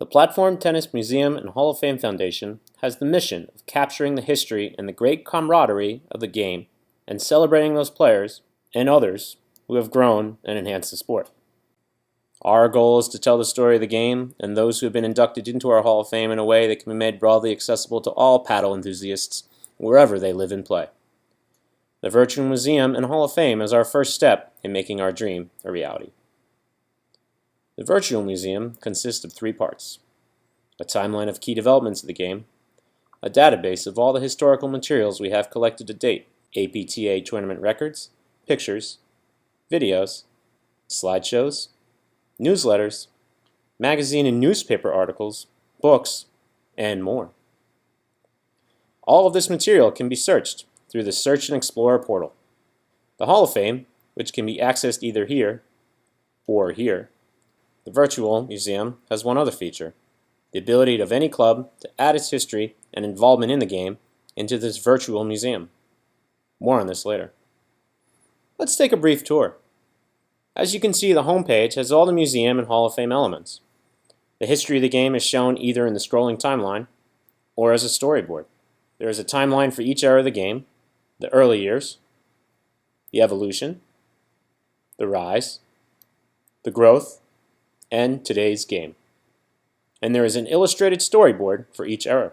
The Platform Tennis Museum and Hall of Fame Foundation has the mission of capturing the history and the great camaraderie of the game and celebrating those players and others who have grown and enhanced the sport. Our goal is to tell the story of the game and those who have been inducted into our Hall of Fame in a way that can be made broadly accessible to all paddle enthusiasts wherever they live and play. The Virtual Museum and Hall of Fame is our first step in making our dream a reality. The Virtual Museum consists of 3 parts: a timeline of key developments of the game, a database of all the historical materials we have collected to date, APTA tournament records, pictures, videos, slideshows, newsletters, magazine and newspaper articles, books, and more. All of this material can be searched through the Search and Explore portal. The Hall of Fame, which can be accessed either here or here. The Virtual Museum has one other feature: the ability of any club to add its history and involvement in the game into this virtual museum. More on this later. Let's take a brief tour. As you can see, the home page has all the museum and Hall of Fame elements. The history of the game is shown either in the scrolling timeline or as a storyboard. There is a timeline for each era of the game: the early years, the evolution, the rise, the growth, and today's game. And there is an illustrated storyboard for each era.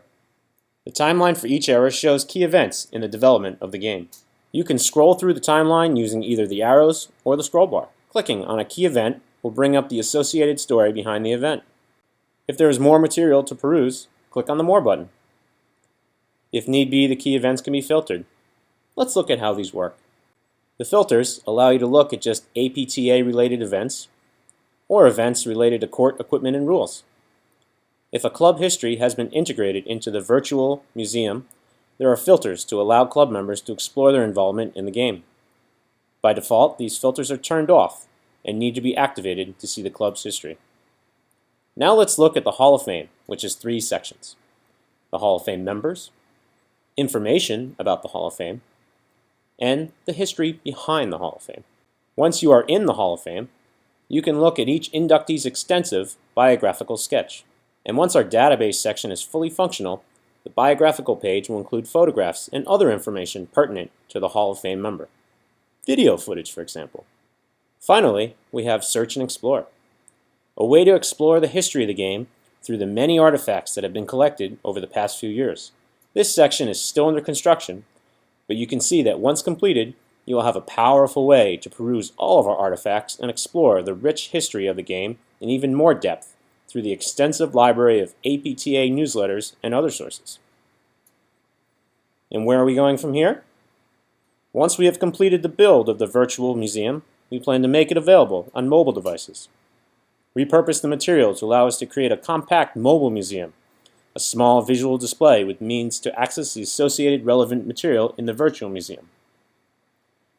The timeline for each era shows key events in the development of the game. You can scroll through the timeline using either the arrows or the scroll bar. Clicking on a key event will bring up the associated story behind the event. If there is more material to peruse, click on the More button. If need be, the key events can be filtered. Let's look at how these work. The filters allow you to look at just APTA-related events or events related to court equipment and rules. If a club history has been integrated into the Virtual Museum, there are filters to allow club members to explore their involvement in the game. By default, these filters are turned off and need to be activated to see the club's history. Now let's look at the Hall of Fame, which is 3 sections: the Hall of Fame members, information about the Hall of Fame, and the history behind the Hall of Fame. Once you are in the Hall of Fame, you can look at each inductee's extensive biographical sketch. And once our database section is fully functional, the biographical page will include photographs and other information pertinent to the Hall of Fame member. Video footage, for example. Finally, we have Search and Explore, a way to explore the history of the game through the many artifacts that have been collected over the past few years. This section is still under construction, but you can see that once completed, you will have a powerful way to peruse all of our artifacts and explore the rich history of the game in even more depth through the extensive library of APTA newsletters and other sources. And where are we going from here? Once we have completed the build of the Virtual Museum, we plan to make it available on mobile devices. Repurpose the material to allow us to create a compact mobile museum, a small visual display with means to access the associated relevant material in the Virtual Museum.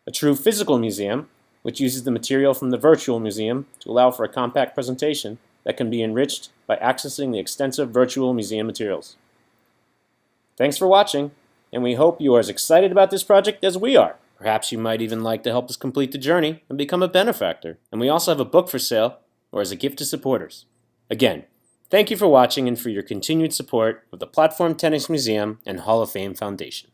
A true physical museum, which uses the material from the Virtual Museum to allow for a compact presentation that can be enriched by accessing the extensive Virtual Museum materials. Thanks for watching, and we hope you are as excited about this project as we are. Perhaps you might even like to help us complete the journey and become a benefactor. And we also have a book for sale or as a gift to supporters. Again, thank you for watching and for your continued support of the Platform Tennis Museum and Hall of Fame Foundation.